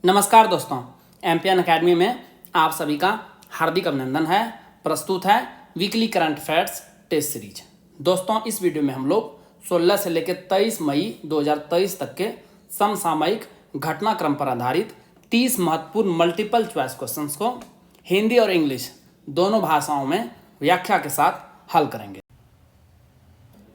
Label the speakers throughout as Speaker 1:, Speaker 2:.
Speaker 1: नमस्कार दोस्तों, MPN academy में आप सभी का हार्दिक अभिनंदन है। प्रस्तुत है weekly current affairs test series. दोस्तों, इस वीडियो में हम लोग 16 से लेकर 23 मई 2023 तक के समसामयिक घटनाक्रम पर आधारित 30 महत्वपूर्ण मल्टीपल चॉइस क्वेश्चंस को हिंदी और इंग्लिश दोनों भाषाओं में व्याख्या के साथ हल करेंगे।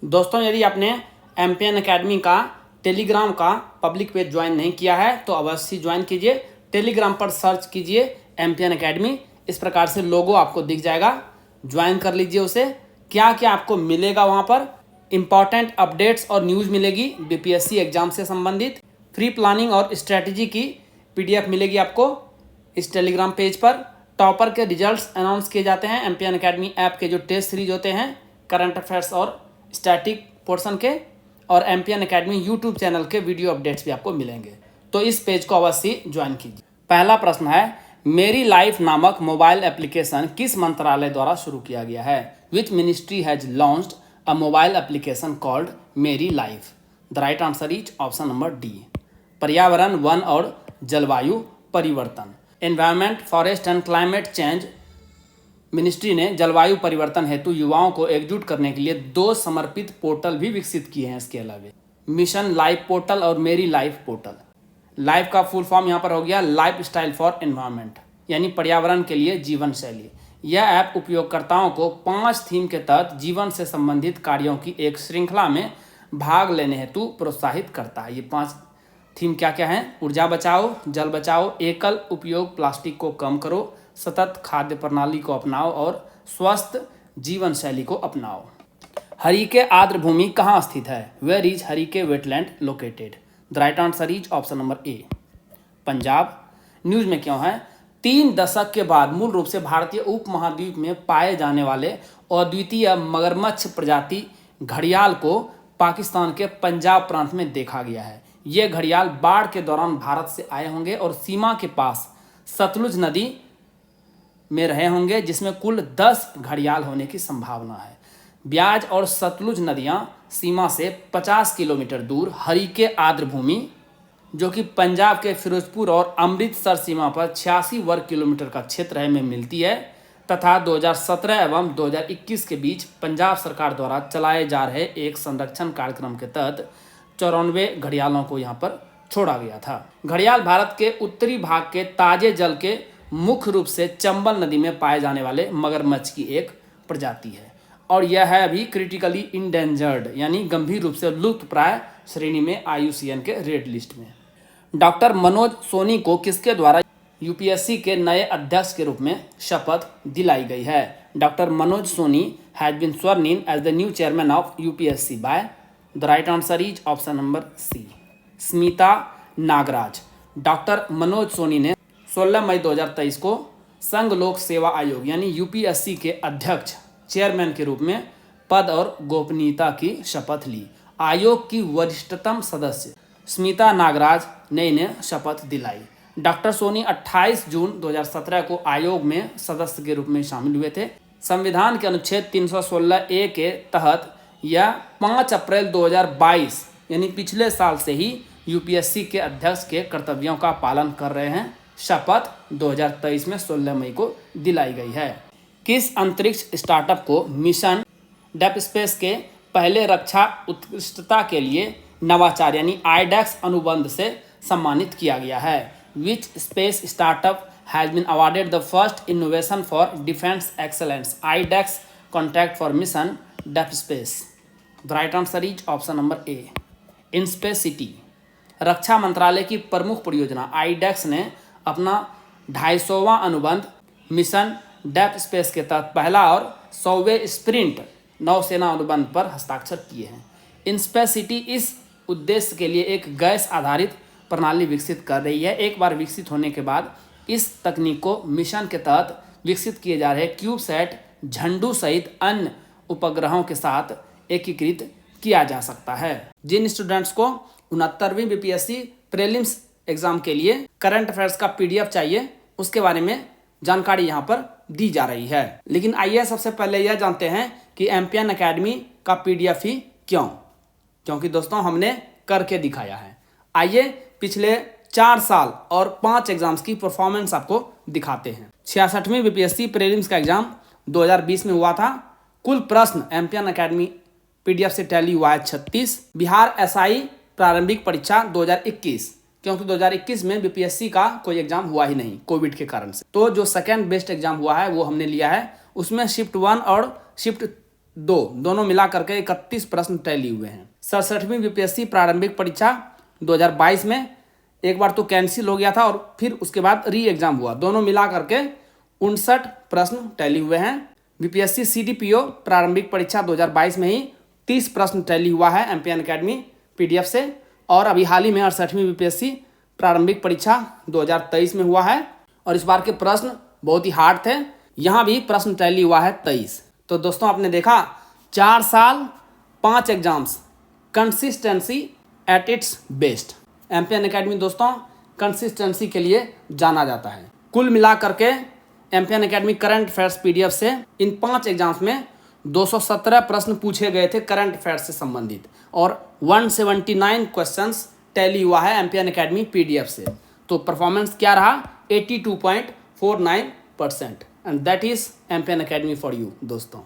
Speaker 1: दोस्तों, यदि आपने एमपीएन एकेडमी का टेलीग्राम का पब्लिक पेज ज्वाइन नहीं किया है तो अवश्य ज्वाइन कीजिए। टेलीग्राम पर सर्च कीजिए एमपीएन एकेडमी, इस प्रकार से लोगो आपको दिख जाएगा, ज्वाइन कर लीजिए उसे। क्या क्या आपको मिलेगा वहाँ पर? इंपॉर्टेंट अपडेट्स और न्यूज़ मिलेगी बीपीएससी एग्जाम से संबंधित। फ्री प्लानिंग और स्ट्रैटेजी की पीडीएफ मिलेगी आपको इस टेलीग्राम पेज पर। टॉपर के रिजल्ट्स अनाउंस किए जाते हैं एमपीएन एकेडमी ऐप के जो टेस्ट सीरीज होते हैं करंट अफेयर्स और स्टैटिक पोर्शन के, और एमपीएन एकेडमी यूट्यूब चैनल के वीडियो अपडेट्स भी आपको मिलेंगे। तो इस पेज को अवश्य ज्वाइन कीजिए। पहला प्रश्न है, मेरी लाइफ नामक मोबाइल एप्लीकेशन किस मंत्रालय द्वारा शुरू किया गया है? Which ministry has launched a mobile application called Meri life? The right answer is option number D, पर्यावरण, वन और जलवायु परिवर्तन। Environment, forest and climate change ministry ने जलवायु परिवर्तन हेतु युवाओं को एकजुट करने के लिए 2 समर्पित पोर्टल भी विकसित किए हैं। इसके अलावा मिशन लाइफ पोर्टल और मेरी लाइफ पोर्टल। लाइफ का फुल फॉर्म यहाँ पर हो गया लाइफ स्टाइल फॉर एनवायरनमेंट, यानी पर्यावरण के लिए जीवन शैली। यह ऐप उपयोगकर्ताओं को 5 थीम के तहत जीवन से संबंधित कार्यों की एक श्रृंखला में भाग लेने हेतु प्रोत्साहित करता है। ये 5 थीम क्या क्या हैं? ऊर्जा बचाओ, जल बचाओ, एकल उपयोग प्लास्टिक को कम करो, सतत खाद्य प्रणाली को अपनाओ और स्वस्थ जीवन शैली को अपनाओ। हरिके आर्द्र भूमि कहाँ स्थित है? Where is Harike wetland located? The right answer is option number A, Punjab. News में क्यों है? 3 दशक के बाद मूल रूप से भारतीय उपमहाद्वीप में पाए जाने वाले अद्वितीय मगरमच्छ प्रजाति घड़ियाल को पाकिस्तान के पंजाब प्रांत में देखा गया है। ये घड़ियाल बाढ़ के दौरान भारत से आए होंगे और सीमा के पास सतलुज नदी में रहे होंगे, जिसमें कुल 10 घड़ियाल होने की संभावना है। ब्याज और सतलुज नदियां सीमा से 50 किलोमीटर दूर हरिके आर्द्र भूमि, जो कि पंजाब के फिरोजपुर और अमृतसर सीमा पर 86 वर्ग किलोमीटर का क्षेत्र है, में मिलती है तथा 2017 एवं 2021 के बीच पंजाब सरकार द्वारा चलाए जा रहे एक संरक्षण कार्यक्रम के तहत 94 घड़ियालों को यहाँ पर छोड़ा गया था। घड़ियाल भारत के उत्तरी भाग के ताजे जल के मुख्य रूप से चंबल नदी में पाए जाने वाले मगरमच्छ की एक प्रजाति है और यह है अभी क्रिटिकली इंडेंजर्ड, यानी गंभीर रूप से लुप्तप्राय श्रेणी में IUCN के रेड लिस्ट में। डॉक्टर मनोज सोनी को किसके द्वारा यूपीएससी के नए अध्यक्ष के रूप में शपथ दिलाई गई है? Doctor Manoj Soni has been sworn in as the new chairman of UPSC by? The right answer is option number C, Smita Nagraj. Doctor Manoj Soni ने 16 मई 2023 को संघ लोक सेवा आयोग यानी यूपीएससी के अध्यक्ष चेयरमैन के रूप में पद और गोपनीयता की शपथ ली। आयोग की वरिष्ठतम सदस्य स्मिता नागराज ने इन्हें शपथ दिलाई। डॉक्टर सोनी 28 जून 2017 को आयोग में सदस्य के रूप में शामिल हुए थे। संविधान के अनुच्छेद 316 ए के तहत यह 5 अप्रैल 2022 यानी पिछले साल से ही यूपीएससी के अध्यक्ष के कर्तव्यों का पालन कर रहे हैं। शपथ 2023 में 16 मई को दिलाई गई है। किस अंतरिक्ष स्टार्टअप को मिशन डेप स्पेस के पहले रक्षा उत्कृष्टता के लिए नवाचार यानी आईडेक्स अनुबंध से सम्मानित किया गया है? Which space startup has been awarded the first innovation for defence excellence iDEX contract for mission DefSpace? The right answer is option number A, InspeCity. रक्षा मंत्रालय की प्रमुख परियोजना आईडेक्स ने अपना 250वां अनुबंध मिशन डेप स्पेस के तहत पहला और 100वें स्प्रिंट नौसेना अनुबंध पर हस्ताक्षर किए हैं। इनस्पेस सिटी इस उद्देश्य के लिए एक गैस आधारित प्रणाली विकसित कर रही है। एक बार विकसित होने के बाद इस तकनीक को मिशन के तहत विकसित किए जा रहे क्यूबसैट झंडू सहित अन्य उपग्रहों के साथ एकीकृत किया जा सकता है। जिन स्टूडेंट्स को 69वीं बीपीएससी प्रीलिम्स एग्जाम के लिए करंट अफेयर्स का पीडीएफ चाहिए, उसके बारे में जानकारी यहाँ पर दी जा रही है। लेकिन आइए सबसे पहले यह जानते हैं कि एमपीएन एकेडमी का पीडीएफ ही क्यों? क्योंकि दोस्तों हमने करके दिखाया है। आइए पिछले 4 साल और 5 एग्जाम्स की परफॉर्मेंस आपको दिखाते हैं। 66वीं बीपीएससी प्रीलिम्स का एग्जाम 2020 में हुआ था। कुल प्रश्न एमपीएन अकेडमी पीडीएफ से टैली हुआ है 36। बिहार एसआई प्रारंभिक परीक्षा 2021, क्योंकि 2021 में बीपीएससी का कोई एग्जाम हुआ ही नहीं कोविड के कारण से, तो जो सेकेंड बेस्ट एग्जाम हुआ है वो हमने लिया है। उसमें शिफ्ट 1 और शिफ्ट 2 दोनों मिला करके 31 प्रश्न टैली हुए हैं। 67वीं बीपीएससी प्रारंभिक परीक्षा 2022 में एक बार तो कैंसिल हो गया था और फिर उसके बाद री एग्जाम हुआ, दोनों मिला करके 59 प्रश्न टैली हुए हैं। बीपीएससी सीडीपीओ प्रारंभिक परीक्षा 2022 में ही 30 प्रश्न टैली हुआ है एमपीएन अकेडमी पीडीएफ से। और अभी हाल ही में 68वीं बीपीएससी प्रारंभिक परीक्षा 2023 में हुआ है और इस बार के प्रश्न बहुत ही हार्ड थे। यहाँ भी प्रश्न टैली हुआ है 23। तो दोस्तों आपने देखा 4 साल 5 exams, consistency at its best. MPN academy दोस्तों कंसिस्टेंसी के लिए जाना जाता है। कुल मिला करके MPN academy current affairs PDF से इन 5 एग्जाम्स में 217 प्रश्न पूछे गए थे करंट अफेयर्स से संबंधित और 179 क्वेश्चंस टैली हुआ है एमपीएन अकेडमी पीडीएफ से। तो परफॉर्मेंस क्या रहा 82.49% and that is MPN academy for you. दोस्तों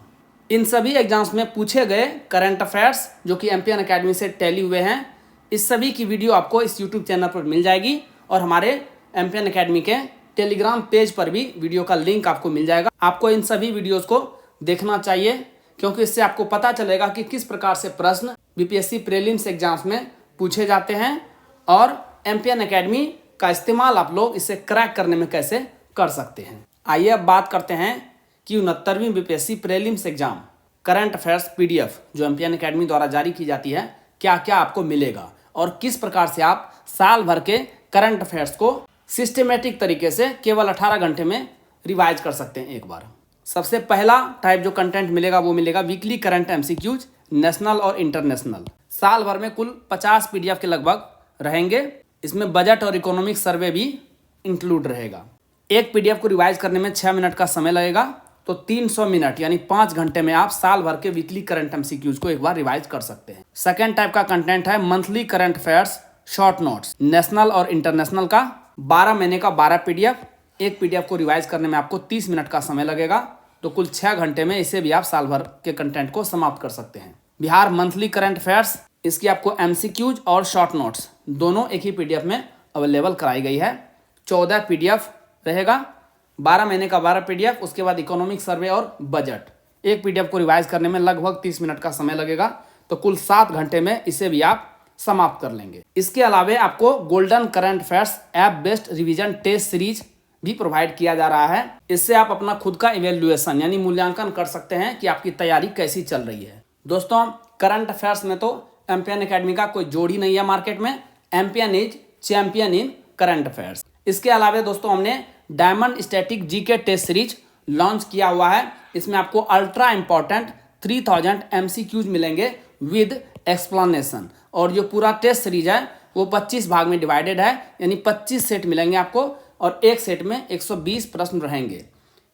Speaker 1: इन सभी एग्जाम्स में पूछे गए करंट अफेयर्स जो कि एमपीएन अकेडमी से टैली हुए हैं, इस सभी की वीडियो आपको इस यूट्यूब चैनल पर मिल जाएगी और हमारे एमपीएन अकेडमी के टेलीग्राम पेज पर भी वीडियो का लिंक आपको मिल जाएगा। आपको इन सभी वीडियोस को देखना चाहिए क्योंकि इससे आपको पता चलेगा कि किस प्रकार से प्रश्न बीपीएससी प्रीलिम्स एग्जाम्स में पूछे जाते हैं और एमपीएन अकेडमी का इस्तेमाल आप लोग इसे क्रैक करने में कैसे कर सकते हैं। आइए अब बात करते हैं कि 69वीं BPSC prelims exam current affairs PDF जो एमपीएन अकेडमी द्वारा जारी की जाती है क्या क्या आपको मिलेगा और किस प्रकार से आप साल भर के करंट अफेयर्स को सिस्टमेटिक तरीके से केवल 18 घंटे में रिवाइज कर सकते हैं एक बार। सबसे पहला टाइप जो कंटेंट मिलेगा वो मिलेगा वीकली करंट एमसीक्यूज नेशनल और इंटरनेशनल। साल भर में कुल 50 पीडीएफ के लगभग रहेंगे। इसमें बजट और इकोनॉमिक सर्वे भी इंक्लूड रहेगा। एक पीडीएफ को रिवाइज करने में 6 मिनट का समय लगेगा, तो 300 मिनट यानी 5 घंटे में आप साल भर के वीकली करंट एमसीक्यूज को एक बार रिवाइज कर सकते हैं। सेकेंड टाइप का कंटेंट है monthly current affairs short notes national और इंटरनेशनल का 12 महीने का 12 पीडीएफ। एक पीडीएफ को रिवाइज करने में आपको 30 मिनट का समय लगेगा, तो कुल 6 घंटे में इसे भी आप साल भर के कंटेंट को समाप्त कर सकते हैं। बिहार मंथली करंट अफेयर्स, इसकी आपको एमसीक्यूज और शॉर्ट नोट्स दोनों एक ही पीडीएफ में अवेलेबल कराई गई है। 14 पीडीएफ रहेगा, 12 महीने का 12 पीडीएफ, उसके बाद इकोनॉमिक सर्वे और बजट। एक पीडीएफ को रिवाइज करने में लगभग 30 मिनट का समय लगेगा, तो कुल 7 घंटे में इसे भी आप समाप्त कर लेंगे। इसके अलावा आपको golden current affairs app based revision test series भी प्रोवाइड किया जा रहा है। इससे आप अपना खुद का इवेल्युएशन यानी मूल्यांकन कर सकते हैं कि आपकी तैयारी कैसी चल रही है। दोस्तों करंट अफेयर्स में तो एमपीएन अकेडमी का कोई जोड़ ही नहीं है मार्केट में। MPN is champion in current affairs. इसके अलावा दोस्तों हमने diamond static GK test series launch किया हुआ है। इसमें आपको अल्ट्रा इंपॉर्टेंट 3000 एमसीक्यूज मिलेंगे विद एक्सप्लेनेशन और जो पूरा टेस्ट सीरीज है वो 25 भाग में डिवाइडेड है, यानी 25 सेट मिलेंगे आपको और एक सेट में 120 प्रश्न रहेंगे।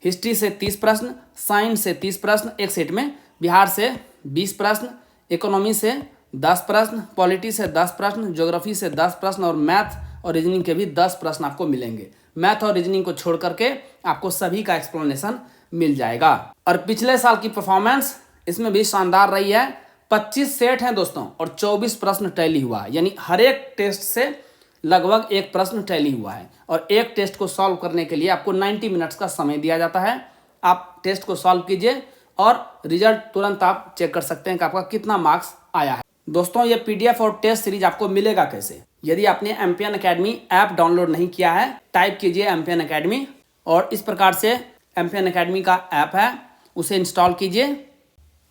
Speaker 1: हिस्ट्री से 30 प्रश्न, साइंस से 30 प्रश्न एक सेट में, बिहार से 20 प्रश्न, इकोनॉमी से 10 प्रश्न, पॉलिटी से 10 प्रश्न, ज्योग्राफी से 10 प्रश्न और मैथ और रीजनिंग के भी 10 प्रश्न आपको मिलेंगे। मैथ और रीजनिंग को छोड़ करके आपको सभी का एक्सप्लेनेशन मिल जाएगा। और पिछले साल की परफॉर्मेंस इसमें भी शानदार रही है। 25 सेट हैं दोस्तों और 24 प्रश्न टैली हुआ है, यानी हर एक टेस्ट से लगभग एक प्रश्न टैली हुआ है और एक टेस्ट को सॉल्व करने के लिए आपको 90 मिनट्स का समय दिया जाता है। आप टेस्ट को सॉल्व कीजिए और रिजल्ट तुरंत आप चेक कर सकते हैं कि आपका कितना मार्क्स आया है। दोस्तों ये पीडीएफ और टेस्ट सीरीज आपको मिलेगा कैसे? यदि आपने एमपीएन अकेडमी ऐप डाउनलोड नहीं किया है, टाइप कीजिए एमपीएन अकेडमी और इस प्रकार से एमपीएन अकेडमी का ऐप है उसे इंस्टॉल कीजिए।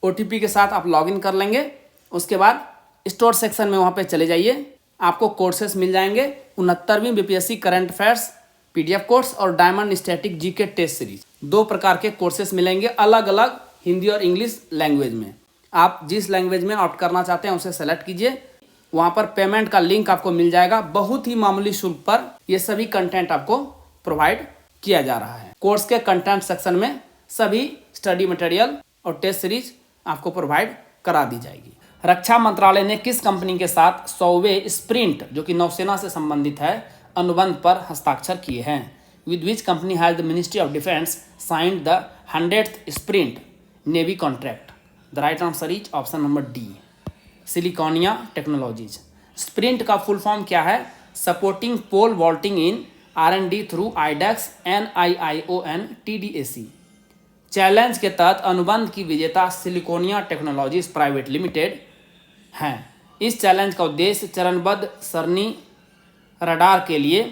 Speaker 1: ओटीपी के साथ आप लॉगिन कर लेंगे। उसके बाद स्टोर सेक्शन में वहाँ पे चले जाइए, आपको कोर्सेस मिल जाएंगे। 69वीं BPSC current affairs PDF course और diamond static GK test series, 2 प्रकार के कोर्सेस मिलेंगे अलग अलग हिंदी और इंग्लिश लैंग्वेज में। आप जिस लैंग्वेज में ऑप्ट करना चाहते हैं उसे सेलेक्ट कीजिए। वहाँ पर पेमेंट का लिंक आपको मिल जाएगा। बहुत ही मामूली शुल्क पर ये सभी कंटेंट आपको प्रोवाइड किया जा रहा है। कोर्स के कंटेंट सेक्शन में सभी स्टडी मटेरियल और टेस्ट सीरीज आपको प्रोवाइड करा दी जाएगी। रक्षा मंत्रालय ने किस कंपनी के साथ 100वें स्प्रिंट जो कि नौसेना से संबंधित है अनुबंध पर हस्ताक्षर किए हैं? With which company has the ministry of defence signed the 100th SPRINT navy contract? The right answer is option number D, Siliconia technologies. SPRINT का फुल फॉर्म क्या है? Supporting pole vaulting in R&D through iDEX NIION TDAC। Challenge के तहत अनुबंध की विजेता सिलिकॉनिया technologies private limited हैं। इस चैलेंज का उद्देश्य चरणबद्ध सरणी रडार के लिए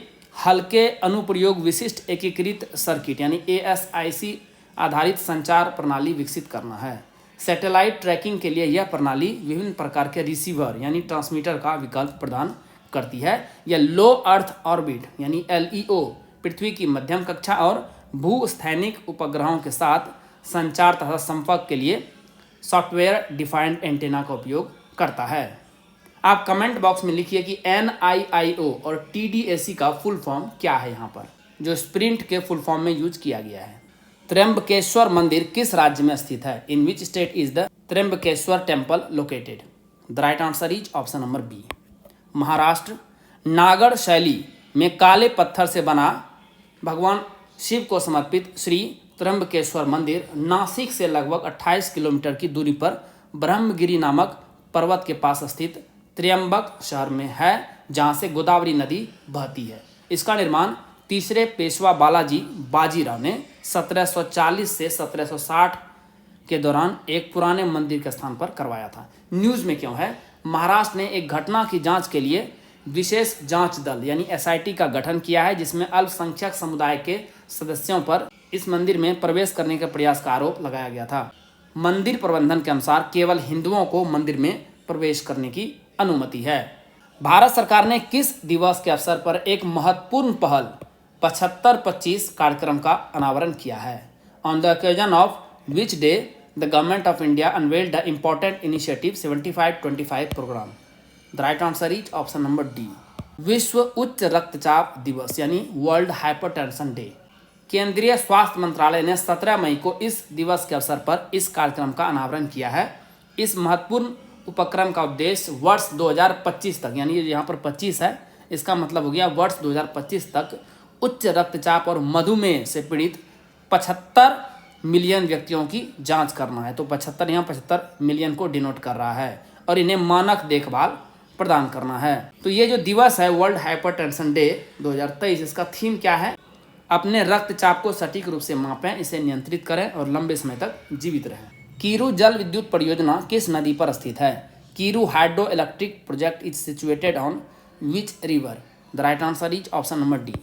Speaker 1: हल्के अनुप्रयोग विशिष्ट एकीकृत सर्किट यानी ASIC आधारित संचार प्रणाली विकसित करना है। सैटेलाइट ट्रैकिंग के लिए यह प्रणाली विभिन्न प्रकार के रिसीवर यानी ट्रांसमीटर का विकल्प प्रदान करती है। यह लो अर्थ ऑर्बिट यानी LEO पृथ्वी की मध्यम कक्षा और भूस्थैनिक उपग्रहों के साथ संचार तथा संपर्क के लिए सॉफ्टवेयर डिफाइंड एंटेना का उपयोग करता है। आप कमेंट बॉक्स में लिखिए कि NIIO और TDAC का फुल फॉर्म क्या है यहाँ पर, जो स्प्रिंट के फुल फॉर्म में यूज किया गया है। त्र्यंबकेश्वर मंदिर किस राज्य में स्थित है? In which state is the Trimbakeshwar temple located? The right answer is option number B, Maharashtra. नागढ़ शैली में काले पत्थर से बना भगवान शिव को समर्पित श्री त्र्यंबकेश्वर मंदिर नासिक से लगभग 28 किलोमीटर की दूरी पर ब्रह्मगिरी नामक पर्वत के पास स्थित त्र्यंबक शहर में है, जहां से गोदावरी नदी बहती है। इसका निर्माण तीसरे पेशवा बालाजी बाजीराव ने 1740 से 1760 के दौरान एक पुराने मंदिर के स्थान पर करवाया था। न्यूज़ में क्यों है? महाराष्ट्र ने एक घटना की जांच के लिए विशेष जांच दल यानी SIT का गठन किया है, जिसमें अल्पसंख्यक समुदाय के सदस्यों पर इस मंदिर में प्रवेश करने के प्रयास का आरोप लगाया गया था। मंदिर प्रबंधन के अनुसार केवल हिंदुओं को मंदिर में प्रवेश करने की अनुमति है। भारत सरकार ने किस दिवस के अवसर पर एक महत्वपूर्ण पहल 75-25 कार्यक्रम का अनावरण किया है? On the occasion of which day the government of India unveiled the important initiative 75-25 programme? The right answer is option number D, विश्व उच्च रक्तचाप दिवस यानी वर्ल्ड हाइपरटेंशन डे। केंद्रीय स्वास्थ्य मंत्रालय ने 17 मई को इस दिवस के अवसर पर इस कार्यक्रम का अनावरण किया है। इस महत्वपूर्ण उपक्रम का उद्देश्य वर्ष 2025 तक, यानी यहाँ पर 25 है, इसका मतलब हो गया वर्ष 2025 तक उच्च रक्तचाप और मधुमेह से पीड़ित 75 मिलियन व्यक्तियों की जांच करना है। तो 75 यहाँ 75 मिलियन को डिनोट कर रहा है और इन्हें मानक देखभाल प्रदान करना है। तो ये जो दिवस है वर्ल्ड हाइपरटेंशन डे 2023, इसका थीम क्या है? अपने रक्तचाप को सटीक रूप से मापें, इसे नियंत्रित करें और लंबे समय तक जीवित रहें। कीरू जल विद्युत परियोजना किस नदी पर स्थित है? Kiru hydro electric project is situated on which river? The right answer is option number D,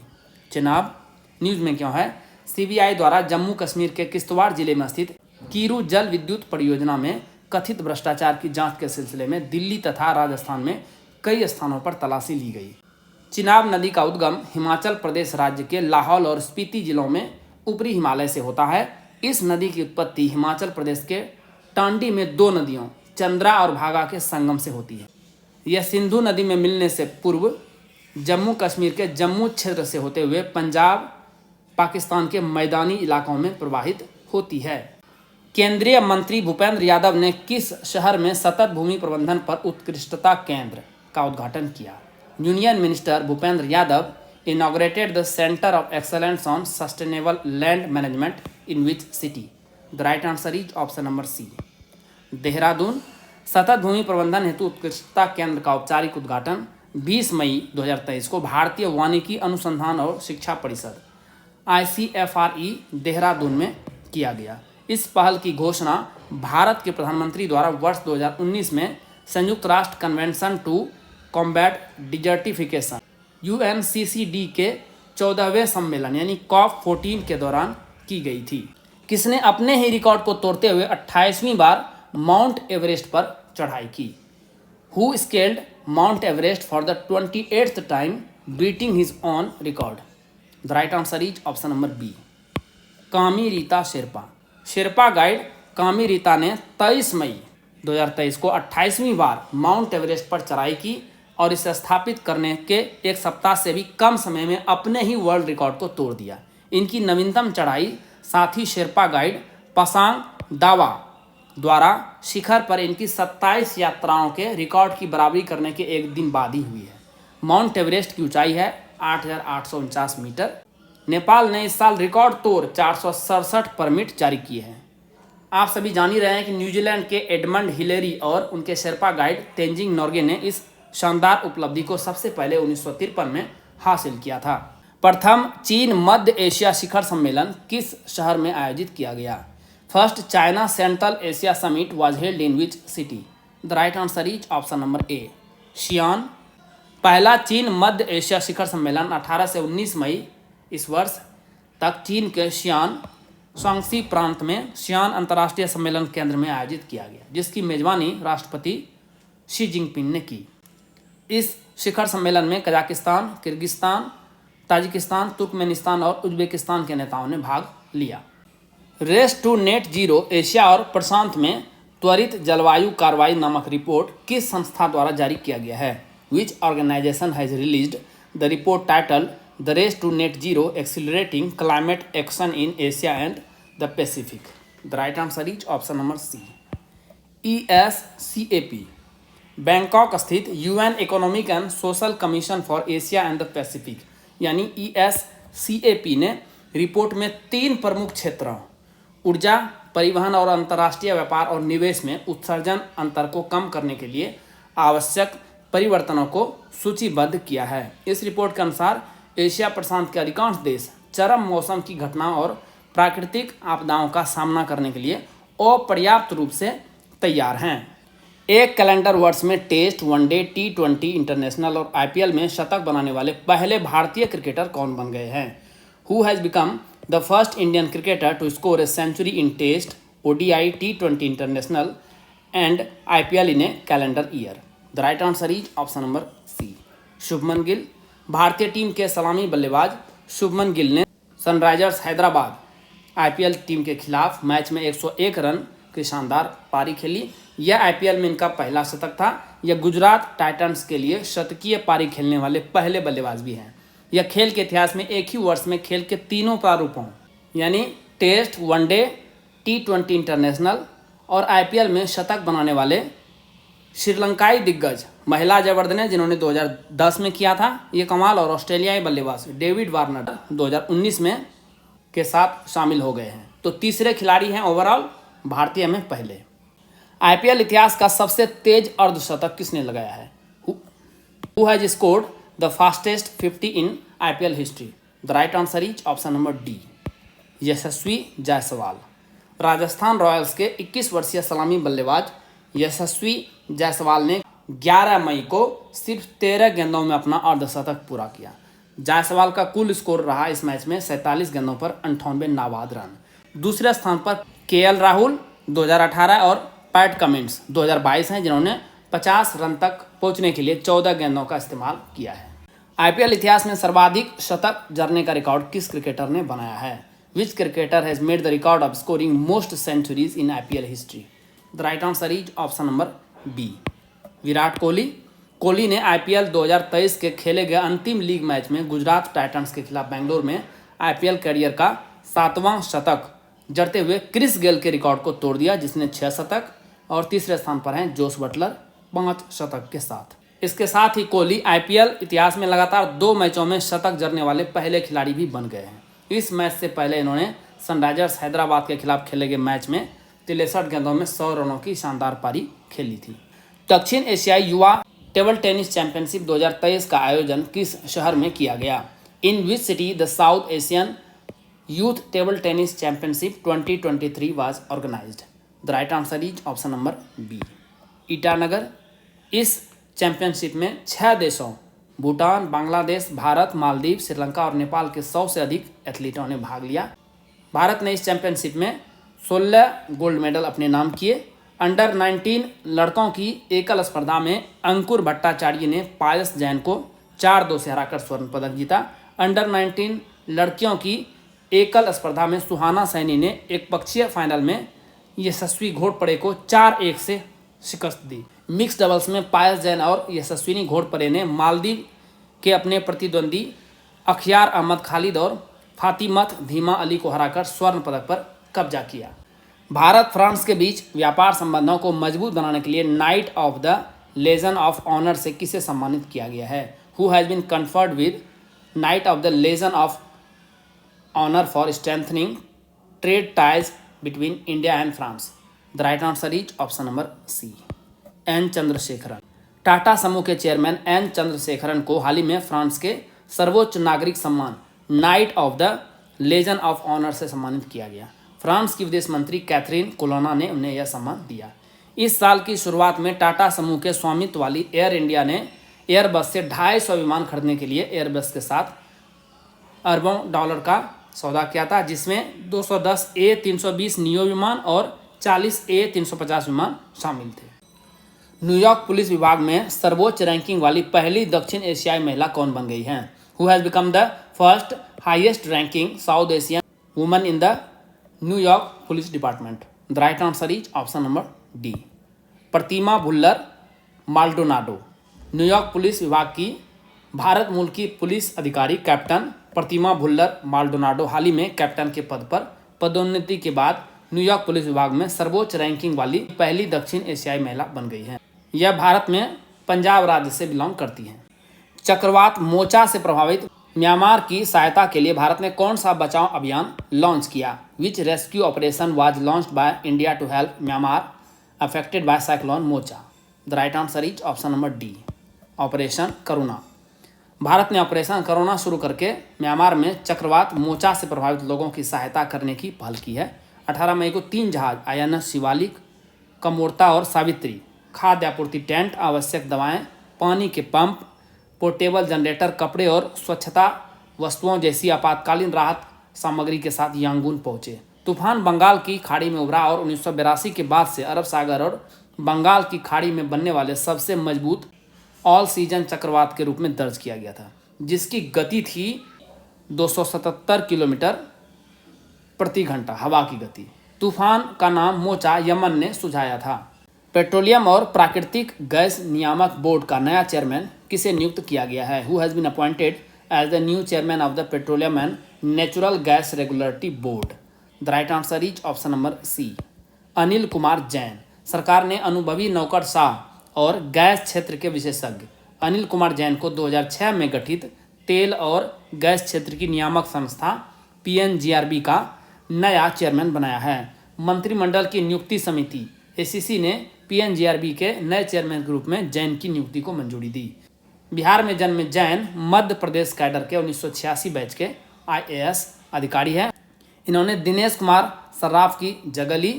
Speaker 1: Chenab. News में क्यों है? CBI द्वारा जम्मू कश्मीर के किश्तवाड़ जिले में स्थित कीरू जल विद्युत परियोजना में कथित भ्रष्टाचार की जांच के सिलसिले में दिल्ली तथा राजस्थान में कई स्थानों पर तलाशी ली गई। चिनाब नदी का उद्गम हिमाचल प्रदेश राज्य के लाहौल और स्पीति जिलों में ऊपरी हिमालय से होता है। इस नदी की उत्पत्ति हिमाचल प्रदेश के टांडी में दो नदियों चंद्रा और भागा के संगम से होती है। यह सिंधु नदी में मिलने से पूर्व जम्मू कश्मीर के जम्मू क्षेत्र से होते हुए पंजाब पाकिस्तान के मैदानी इलाकों में प्रवाहित होती है। केंद्रीय मंत्री भूपेंद्र यादव ने किस शहर में सतत भूमि प्रबंधन पर उत्कृष्टता केंद्र का उद्घाटन किया? Union minister Bhupendra Yadav inaugurated the Center of Excellence on Sustainable Land Management in which city? The right answer is option number C, Dehradun. सतत भूमि प्रबंधन हेतु उत्कृष्टता केंद्र का औपचारिक उद्घाटन 20 मई 2023 को भारतीय वानिकी अनुसंधान और शिक्षा परिषद ICFRE देहरादून में किया गया। इस पहल की घोषणा भारत के प्रधानमंत्री द्वारा वर्ष 2019 में संयुक्त राष्ट्र convention to combat desertification UNCCD के 14वें सम्मेलन यानी COP14 के दौरान की गई थी। किसने अपने ही रिकॉर्ड को तोड़ते हुए 28वीं बार माउंट एवरेस्ट पर चढ़ाई की? Who scaled Mount Everest for the 28th time, beating his own record? The right answer is option number B, कामी रीता शेरपा। शेरपा गाइड कामी रीता ने 23 मई 2023 को 28वीं बार माउंट एवरेस्ट पर चढ़ाई की और इसे स्थापित करने के एक सप्ताह से भी कम समय में अपने ही वर्ल्ड रिकॉर्ड को तोड़ दिया। इनकी नवीनतम चढ़ाई साथी शेरपा गाइड पसांग दावा द्वारा शिखर पर इनकी 27 यात्राओं के रिकॉर्ड की बराबरी करने के एक दिन बाद ही हुई है। माउंट एवरेस्ट की ऊंचाई है 8,849 मीटर। नेपाल ने इस साल रिकॉर्ड तोड़ 467 परमिट जारी किए हैं। आप सभी जान ही रहे हैं कि न्यूजीलैंड के एडमंड हिलेरी और उनके शेर्पा गाइड तेंजिंग नोर्गे ने इस शानदार उपलब्धि को सबसे पहले 1953 में हासिल किया था। प्रथम चीन मध्य एशिया शिखर सम्मेलन किस शहर में आयोजित किया गया? First China central Asia summit was held in which city? The right answer is option number A, Xi'an. पहला चीन मध्य एशिया शिखर सम्मेलन 18 से 19 मई इस वर्ष तक चीन के शियान स्वांगसी प्रांत में शियान अंतर्राष्ट्रीय सम्मेलन केंद्र में आयोजित किया गया, जिसकी मेजबानी राष्ट्रपति शी जिनपिंग ने की। इस शिखर सम्मेलन में कजाकिस्तान, किर्गिस्तान, ताजिकिस्तान, तुर्कमेनिस्तान और उज्बेकिस्तान के नेताओं ने भाग लिया। Race to net zero Asia और प्रशांत में त्वरित जलवायु कार्रवाई नामक रिपोर्ट किस संस्था द्वारा जारी किया गया है? Which organisation has released the report title the race to net zero accelerating climate action in Asia and the Pacific? The right answer is option number C, ESCAP। Bangkok स्थित UN economic and social commission for Asia and the Pacific यानी ESCAP ने report में 3 प्रमुख क्षेत्रों ऊर्जा, परिवहन और अंतर्राष्ट्रीय व्यापार और निवेश में उत्सर्जन अंतर को कम करने के लिए आवश्यक परिवर्तनों को सूचीबद्ध किया है। इस रिपोर्ट के अनुसार एशिया प्रशांत के अधिकांश देश चरम मौसम की घटनाओं और प्राकृतिक आपदाओं का सामना करने के लिए अपर्याप्त रूप से तैयार हैं। एक कैलेंडर वर्ष में टेस्ट, वनडे, T20 इंटरनेशनल और IPL में शतक बनाने वाले पहले भारतीय क्रिकेटर कौन बन गए हैं? Who has become the first Indian cricketer to score a century in test, ODI, T20 international and IPL in a calendar year? The right answer is option number C, Shubman Gill. भारतीय टीम के सलामी बल्लेबाज शुभमन गिल ने Sunrisers Hyderabad IPL team के खिलाफ match में 101 run की शानदार पारी खेली। यह IPL में इनका पहला शतक था। यह गुजरात टाइटंस के लिए शतकीय पारी खेलने वाले पहले बल्लेबाज भी हैं। यह खेल के इतिहास में एक ही वर्ष में खेल के तीनों प्रारूपों यानी टेस्ट, वनडे, T20 इंटरनेशनल और IPL में शतक बनाने वाले श्रीलंकाई दिग्गज महिला जयवर्धने जिन्होंने 2010 में किया था ये कमाल, और ऑस्ट्रेलियाई बल्लेबाज डेविड वार्नर 2019 में के साथ शामिल हो गए हैं। तो तीसरे खिलाड़ी हैं ओवरऑल भारतीय में पहले। IPL इतिहास का सबसे तेज अर्धशतक किसने लगाया है? Who has scored the fastest 50 in IPL history? The right answer is option number D, Yashasvi Jaiswal. Rajasthan Royals के 21 वर्षीय सलामी बल्लेबाज यशस्वी जायसवाल ने 11 मई को सिर्फ 13 गेंदों में अपना अर्धशतक पूरा किया। जायसवाल का कुल स्कोर रहा इस मैच में 47 गेंदों पर 98 नाबाद रन। दूसरे स्थान पर KL राहुल 2018 और पैट कमिंस 2022 हैं जिन्होंने 50 रन तक पहुंचने के लिए 14 गेंदों का इस्तेमाल किया है। IPL इतिहास में सर्वाधिक शतक जड़ने का रिकॉर्ड किस क्रिकेटर ने बनाया है? Which cricketer has made the record of scoring most centuries in IPL history? The right answer is option number B, Virat Kohli. Kohli ने IPL 2023 के खेले गए अंतिम लीग मैच में गुजरात टाइटंस के खिलाफ बेंगलोर में IPL करियर का 7वां शतक जड़ते हुए क्रिस गेल के रिकॉर्ड को तोड़ दिया, जिसने 6 शतक, और तीसरे स्थान पर हैं जोस बटलर 5 शतक के साथ। इसके साथ ही कोहली IPL इतिहास में लगातार 2 मैचों में शतक जड़ने वाले पहले खिलाड़ी भी बन गए हैं। इस मैच से पहले इन्होंने सनराइजर्स हैदराबाद के खिलाफ खेले गए मैच में 63 गेंदों में 100 रनों की शानदार पारी खेली थी। दक्षिण एशियाई युवा टेबल टेनिस चैंपियनशिप 2023 का आयोजन किस शहर में किया गया? In which city the south Asian youth table tennis championship 2023 was organised? The right answer is option number B, Itanagar. इस चैंपियनशिप में 6 देशों भूटान, बांग्लादेश, भारत, मालदीव, श्रीलंका और नेपाल के 100 से अधिक एथलीटों ने भाग लिया। भारत ने इस चैंपियनशिप में 16 गोल्ड मेडल अपने नाम किए। अंडर 19 लड़कों की एकल स्पर्धा में अंकुर भट्टाचार्य ने पायस जैन को 4-2 से हराकर स्वर्ण पदक जीता। अंडर 19 लड़कियों की एकल स्पर्धा में सुहाना सैनी ने एक पक्षीय फाइनल में यशस्वी घोड़पड़े को 4-1 से शिकस्त दी। मिक्स डबल्स में पायस जैन और यशस्विनी घोड़पड़े ने मालदीव के अपने प्रतिद्वंदी अखियार अहमद खालिद और फातिमत धीमा अली को हराकर स्वर्ण पदक पर कब्जा किया। भारत फ्रांस के बीच व्यापार संबंधों को मजबूत बनाने के लिए knight of the legion of honour से किसे सम्मानित किया गया है? Who has been conferred with Knight of the Legion of Honor for strengthening trade ties between India and France? The right answer is option number C. N Chandrasekaran. Tata समूह के chairman N Chandrasekaran को हाल ही में फ्रांस के सर्वोच्च नागरिक सम्मान knight of the legion of honour से सम्मानित किया गया। फ्रांस की विदेश मंत्री कैथरीन कोलोना ने उन्हें यह सम्मान दिया। इस साल की शुरुआत में टाटा समूह के स्वामित्व वाली एयर इंडिया ने एयरबस से 250 विमान खरीदने के लिए एयरबस के साथ अरबों डॉलर का सौदा किया था, जिसमें 210 A320 नियो विमान और 40 A350 विमान शामिल थे। न्यूयॉर्क पुलिस विभाग में सर्वोच्च रैंकिंग वाली पहली दक्षिण एशियाई महिला कौन बन गई हैं? Who has become the first highest ranking south Asian woman in the New York police department? The right answer is option number D, Pratima Bhullar Maldonado. New York police विभाग की भारत मूल की पुलिस अधिकारी कैप्टन प्रतिमा भुल्लर माल्डोनाडो हाल ही में कैप्टन के पद पर पदोन्नति के बाद न्यूयॉर्क पुलिस विभाग में सर्वोच्च रैंकिंग वाली पहली दक्षिण एशियाई महिला बन गई है। यह भारत में पंजाब राज्य से बिलोंग करती हैं। चक्रवात मोचा से प्रभावित म्यांमार की सहायता के लिए भारत ने कौन सा बचाव अभियान लॉन्च किया? Which rescue operation was launched by India to help Myanmar affected by cyclone Mocha? The right answer is option number D, operation Karuna. भारत ने ऑपरेशन करुणा शुरू करके म्यांमार में चक्रवात मोचा से प्रभावित लोगों की सहायता करने की पहल की है। 18 मई को 3 जहाज INS शिवालिक, कमोर्ता और सावित्री, खाद्य आपूर्ति टेंट, आवश्यक दवाएं, पानी के पंप, पोर्टेबल जनरेटर, कपड़े और स्वच्छता वस्तुओं जैसी आपातकालीन राहत सामग्री के साथ यांगून पहुंचे। तूफान बंगाल की खाड़ी में उभरा और 1982 के बाद से अरब सागर और बंगाल की खाड़ी में बनने वाले सबसे मजबूत ऑल सीजन चक्रवात के रूप में दर्ज किया गया था, जिसकी गति थी 277 किलोमीटर प्रति घंटा हवा की गति। तूफान का नाम मोचा यमन ने सुझाया था। पेट्रोलियम और प्राकृतिक गैस नियामक बोर्ड का नया चेयरमैन किसे नियुक्त किया गया है? Who has been appointed as the new chairman of the petroleum and natural gas regulatory board? The right answer is option number C, Anil Kumar Jain. सरकार ने अनुभवी नौकरशाह और गैस क्षेत्र के विशेषज्ञ अनिल कुमार जैन को 2006 में गठित तेल और गैस क्षेत्र की नियामक संस्था PNGRB का नया चेयरमैन बनाया है। मंत्रिमंडल की नियुक्ति समिति ACC ने PNGRB के नए चेयरमैन के रूप में जैन की नियुक्ति को मंजूरी दी। बिहार में जन्मे जैन मध्य प्रदेश कैडर के 1986 बैच के IAS अधिकारी हैं। इन्होंने दिनेश कुमार सर्राफ की जगह ली।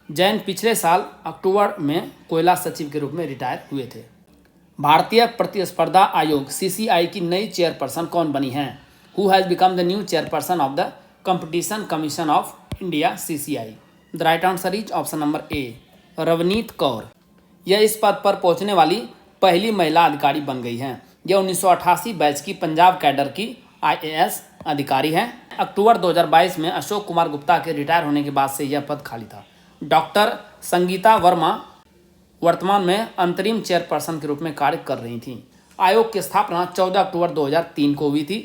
Speaker 1: जैन पिछले साल अक्टूबर में कोयला सचिव के रूप में रिटायर हुए थे। भारतीय प्रतिस्पर्धा आयोग CCI की नई चेयरपर्सन कौन बनी हैं? Who has become the new chairperson of the competition commission of India CCI? The right answer is option number ए, रवनीत कौर। यह इस पद पर पहुंचने वाली पहली महिला अधिकारी बन गई हैं। यह 1988 बैच की पंजाब कैडर की IAS अधिकारी हैं। अक्टूबर 2022 में अशोक कुमार गुप्ता के रिटायर होने के बाद से यह पद खाली था। डॉक्टर संगीता वर्मा वर्तमान में अंतरिम चेयरपर्सन के रूप में कार्य कर रही थीं। आयोग की स्थापना 14 अक्टूबर 2003 को हुई थी।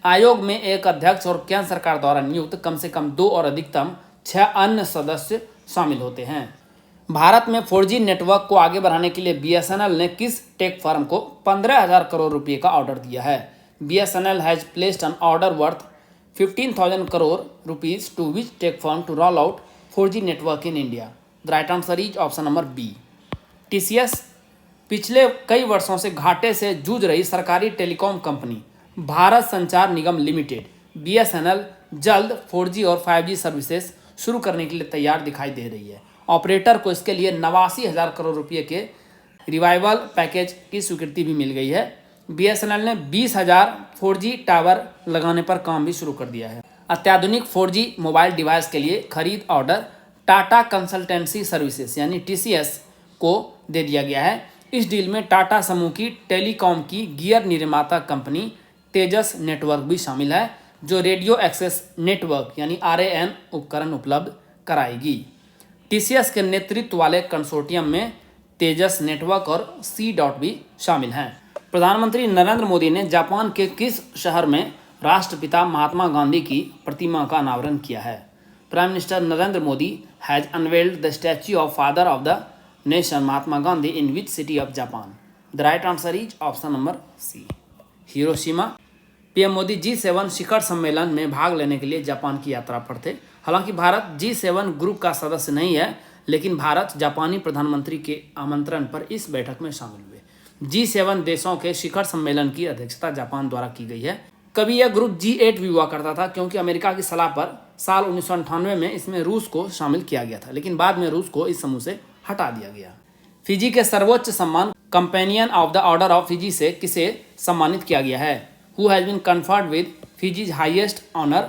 Speaker 1: आयोग में एक अध्यक्ष और केंद्र सरकार द्वारा नियुक्त कम से कम 2 और अधिकतम 6 अन्य सदस्य शामिल होते हैं। भारत में 4G नेटवर्क को आगे बढ़ाने के लिए BSNL ने किस टेक फर्म को 15,000 करोड़ रुपए का ऑर्डर दिया है? BSNL has placed an order worth 15,000 crore rupees to which tech firm to roll out 4G network in India? The right answer is option number B, TCS। पिछले कई वर्षों से घाटे से जूझ रही सरकारी टेलीकॉम कंपनी भारत संचार निगम लिमिटेड BSNL जल्द 4G और 5G सर्विसेज शुरू करने के लिए तैयार दिखाई दे रही है। ऑपरेटर को इसके लिए 89,000 करोड़ रुपये के रिवाइवल पैकेज की स्वीकृति भी मिल गई है। BSNL ने 20,000 4G टावर लगाने पर काम भी शुरू कर दिया है। अत्याधुनिक 4G मोबाइल डिवाइस के लिए खरीद ऑर्डर टाटा कंसल्टेंसी सर्विसेज यानी TCS को दे दिया गया है। इस डील में टाटा समूह की टेलीकॉम की गियर निर्माता कंपनी तेजस नेटवर्क भी शामिल है, जो रेडियो एक्सेस नेटवर्क यानी RAN उपकरण उपलब्ध कराएगी। TCS के नेतृत्व वाले कंसोर्टियम में तेजस नेटवर्क और C भी शामिल हैं। प्रधानमंत्री नरेंद्र मोदी ने जापान के किस शहर में राष्ट्रपिता महात्मा गांधी की प्रतिमा का अनावरण किया है? Prime minister Narendra Modi has unveiled the statue of father of the nation Mahatma Gandhi in which city of Japan? The right answer is option number C, Hiroshima. PM Modi G7 शिखर सम्मेलन में भाग लेने के लिए जापान की यात्रा पर थे। हालांकि भारत G7 ग्रुप का सदस्य नहीं है, लेकिन भारत जापानी प्रधानमंत्री के आमंत्रण पर इस बैठक में शामिल हुए। G7 देशों के शिखर सम्मेलन की अध्यक्षता जापान द्वारा की गई है। कभी यह ग्रुप G8 भी हुआ करता था, क्योंकि अमेरिका की सलाह पर साल 1998 में इसमें रूस को शामिल किया गया था, लेकिन बाद में रूस को इस समूह से हटा दिया गया। फिजी के सर्वोच्च सम्मान companion of the order of Fiji से किसे सम्मानित किया गया है? Who has been conferred with Fiji's highest honour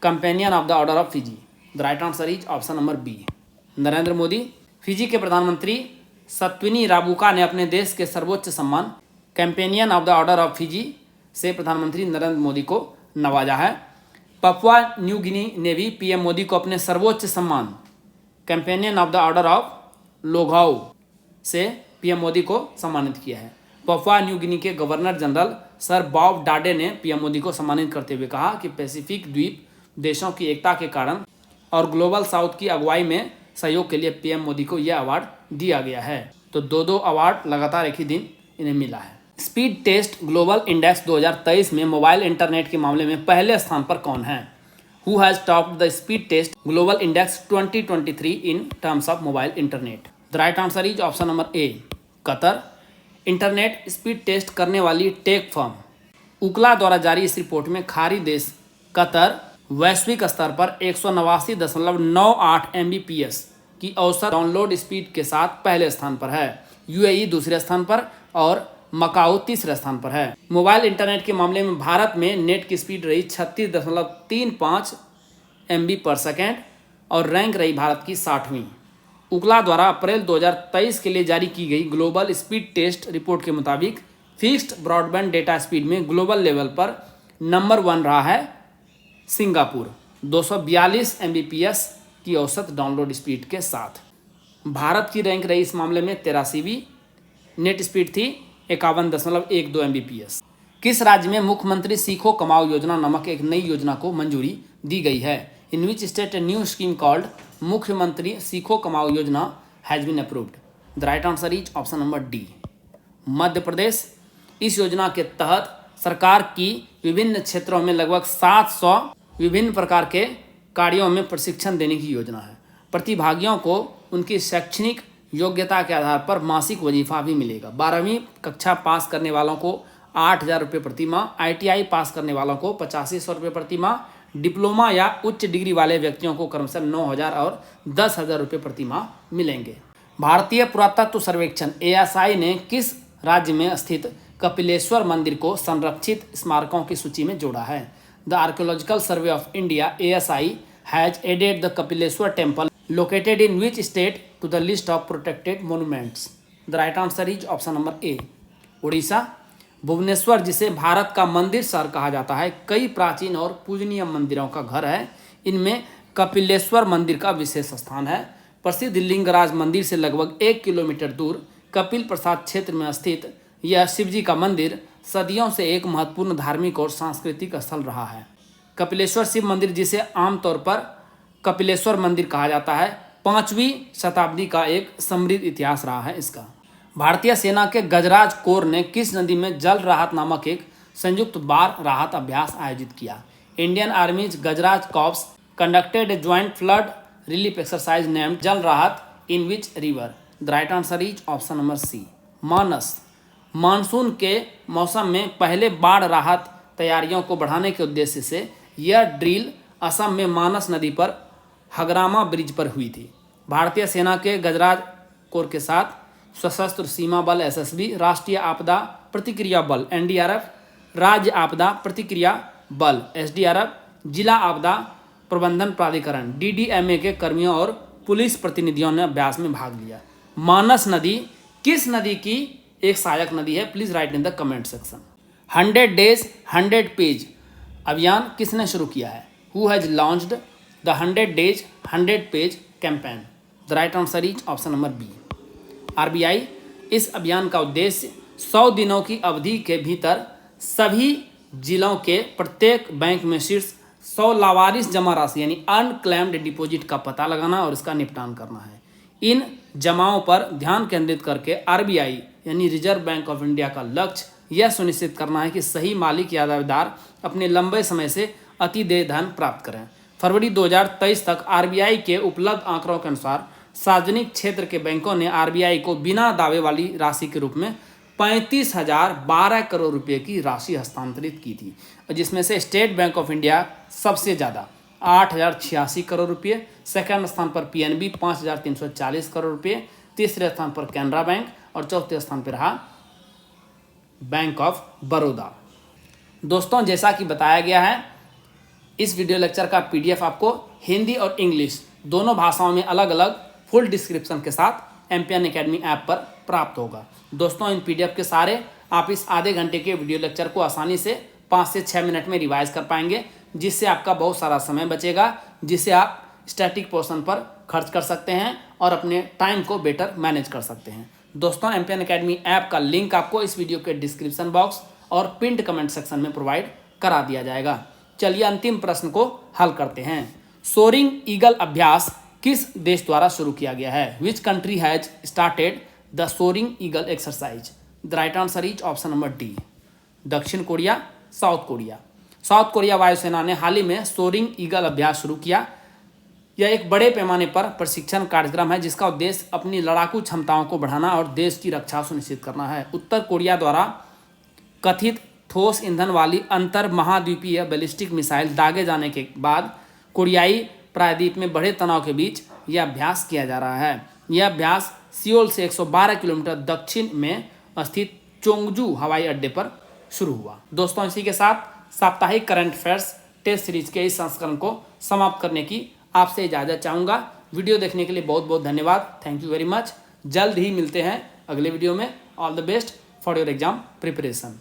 Speaker 1: companion of the order of Fiji? The right answer is option number B, Narendra Modi. Fiji के प्रधानमंत्री सत्विनी राबुका ने अपने देश के सर्वोच्च सम्मान companion of the order of Fiji से प्रधानमंत्री नरेंद्र मोदी को नवाजा है। पपुआ न्यू गिनी ने भी पीएम मोदी को अपने सर्वोच्च सम्मान companion of the order of Logohu से पीएम मोदी को सम्मानित किया है। पपुआ न्यू गिनी के governor general sir Bob Dadae ने पीएम मोदी को सम्मानित करते हुए कहा कि पैसिफिक द्वीप देशों की एकता के कारण और ग्लोबल साउथ की अगुवाई में सहयोग के लिए पीएम मोदी को यह अवार्ड दिया गया है। तो दो अवार्ड लगातार एक ही दिन इन्हें मिला है। स्पीड टेस्ट ग्लोबल इंडेक्स 2023 में मोबाइल इंटरनेट के मामले में पहले स्थान पर कौन है? Who has topped the speed test global index 2023 in terms of mobile internet? The right answer is option number A, Qatar. Internet speed test करने वाली टेक फर्म उकला द्वारा जारी इस रिपोर्ट में खाड़ी देश कतर वैश्विक स्तर पर 189.98 Mbps की औसत डाउनलोड स्पीड के साथ पहले स्थान पर है। यूएई दूसरे स्थान पर और मकाऊ तीसरे स्थान पर है। मोबाइल इंटरनेट के मामले में भारत में नेट की स्पीड रही 36.35 MB/s और रैंक रही भारत की 60वीं। उकला द्वारा अप्रैल 2023 के लिए जारी की गई ग्लोबल स्पीड टेस्ट रिपोर्ट के मुताबिक फिक्स्ड ब्रॉडबैंड डेटा स्पीड में ग्लोबल लेवल पर नंबर 1 रहा है सिंगापुर 242 Mbps की औसत डाउनलोड स्पीड के साथ। भारत की रैंक रही इस मामले में 83वीं, नेट स्पीड थी 51.12 Mbps। किस राज्य में मुख्यमंत्री सीखो कमाओ योजना नामक एक नई योजना को मंजूरी दी गई है? In which state a new scheme called Mukhyamantri Seekho Kamao Yojana has been approved? The right answer is option number D, Madhya Pradesh. इस योजना के तहत सरकार की विभिन्न क्षेत्रों में लगभग 700 विभिन्न प्रकार के कार्यों में प्रशिक्षण देने की योजना है। प्रतिभागियों को उनकी शैक्षणिक योग्यता के आधार पर मासिक वजीफा भी मिलेगा। 12वीं कक्षा पास करने वालों को 8,000 रुपये प्रति माह, ITI पास करने वालों को 8500 रुपये प्रति माह, डिप्लोमा या उच्च डिग्री वाले व्यक्तियों को क्रमशः 9,000 और 10,000 रुपये प्रति माह मिलेंगे। भारतीय पुरातत्व सर्वेक्षण ASI ने किस राज्य में स्थित कपिलेश्वर मंदिर को संरक्षित स्मारकों की सूची में जोड़ा है? The archaeological survey of India ASI has added the Kapileshwar temple located in which state to the list of protected monuments? The right answer is option number A, Orissa. Bhubaneswar, जिसे भारत का मंदिर शहर कहा जाता है, कई प्राचीन और पूजनीय मंदिरों का घर है। इनमें कपिलेश्वर मंदिर का विशेष स्थान है। प्रसिद्ध लिंगराज मंदिर से लगभग 1 किलोमीटर दूर कपिल प्रसाद क्षेत्र में स्थित यह शिवजी का मंदिर सदियों से एक महत्वपूर्ण धार्मिक और सांस्कृतिक स्थल रहा है। कपिलेश्वर शिव मंदिर, जिसे आमतौर पर कपिलेश्वर मंदिर कहा जाता है, 5वीं शताब्दी का एक समृद्ध इतिहास रहा है इसका। भारतीय सेना के गजराज कोर ने किस नदी में जल राहत नामक एक संयुक्त बाढ़ राहत अभ्यास आयोजित किया? Indian army's Gajraj corps conducted a joint flood relief exercise named Jal Rahat in which river? The right answer is option number C, Manas. मानसून के मौसम में पहले बाढ़ राहत तैयारियों को बढ़ाने के उद्देश्य से यह ड्रिल असम में मानस नदी पर हगरामा ब्रिज पर हुई थी। भारतीय सेना के गजराज कोर के साथ सशस्त्र सीमा बल SSB, राष्ट्रीय आपदा प्रतिक्रिया बल NDRF, राज्य आपदा प्रतिक्रिया बल SDRF, जिला आपदा प्रबंधन प्राधिकरण DDMA के कर्मियों और पुलिस प्रतिनिधियों ने अभ्यास में भाग लिया। मानस नदी किस नदी की एक सहायक नदी है? Please write in the comment section. 100 days 100 page अभियान किसने शुरू किया है? Who has launched the 100 days 100 page campaign? The right answer is option number B, RBI। इस अभियान का उद्देश्य 100 दिनों की अवधि के भीतर सभी जिलों के प्रत्येक बैंक में शीर्ष 100 लावारिस जमा राशि यानी अनक्लेम्ड डिपॉजिट का पता लगाना और इसका निपटान करना है। इन जमाओं पर ध्यान केंद्रित करके RBI यानी रिजर्व बैंक ऑफ इंडिया का लक्ष्य यह सुनिश्चित करना है कि सही मालिक या दावेदार अपने लंबे समय से अतिदेय धन प्राप्त करें। फरवरी 2023 तक आरबीआई के उपलब्ध आंकड़ों के अनुसार सार्वजनिक क्षेत्र के बैंकों ने आरबीआई को बिना दावे वाली राशि के रूप में 35,012 करोड़ रुपए की राशि हस्तांतरित की थी, जिसमें से स्टेट बैंक ऑफ इंडिया सबसे ज़्यादा 8,086 करोड़ रुपये, सेकंड स्थान पर पीएनबी 5,340 करोड़ रुपये, तीसरे स्थान पर कैनरा बैंक और चौथे स्थान पर रहा बैंक ऑफ बड़ौदा। दोस्तों, जैसा कि बताया गया है, इस वीडियो लेक्चर का पीडीएफ आपको हिंदी और इंग्लिश दोनों भाषाओं में अलग अलग फुल डिस्क्रिप्शन के साथ एम्पियन एकेडमी ऐप पर प्राप्त होगा। दोस्तों, इन पीडीएफ के सारे आप इस आधे घंटे के वीडियो लेक्चर को आसानी से 5 से 6 मिनट में रिवाइज कर पाएंगे, जिससे आपका बहुत सारा समय बचेगा, जिसे आप स्टैटिक पोर्शन पर खर्च कर सकते हैं और अपने टाइम को बेटर मैनेज कर सकते हैं। दोस्तों, एम्पियन एकेडमी ऐप का लिंक आपको इस वीडियो के डिस्क्रिप्शन बॉक्स और पिंड कमेंट सेक्शन में प्रोवाइड करा दिया जाएगा। चलिए अंतिम प्रश्न को हल करते हैं। सोरिंग ईगल अभ्यास किस देश द्वारा शुरू किया गया है? Which country has started the soaring eagle exercise? The right answer is option number D, दक्षिण Korea, south Korea. South Korea वायुसेना ने हाल ही में सोरिंग ईगल अभ्यास शुरू किया। यह एक बड़े पैमाने पर प्रशिक्षण कार्यक्रम है जिसका उद्देश्य अपनी लड़ाकू क्षमताओं को बढ़ाना और देश की रक्षा सुनिश्चित करना है। उत्तर कोरिया द्वारा कथित ठोस ईंधन वाली अंतर महाद्वीपीय बैलिस्टिक मिसाइल दागे जाने के बाद कोरियाई प्रायद्वीप में बड़े तनाव के बीच यह अभ्यास किया जा रहा है। यह अभ्यास सियोल से 112 किलोमीटर दक्षिण में स्थित चोंगजू हवाई अड्डे पर शुरू हुआ। दोस्तों, इसी के साथ साप्ताहिक करंट अफेयर्स टेस्ट सीरीज के इस संस्करण को समाप्त करने की आपसे इजाज़त चाहूँगा। वीडियो देखने के लिए बहुत बहुत धन्यवाद। Thank you very much. जल्द ही मिलते हैं अगले वीडियो में। All the best for your exam preparation.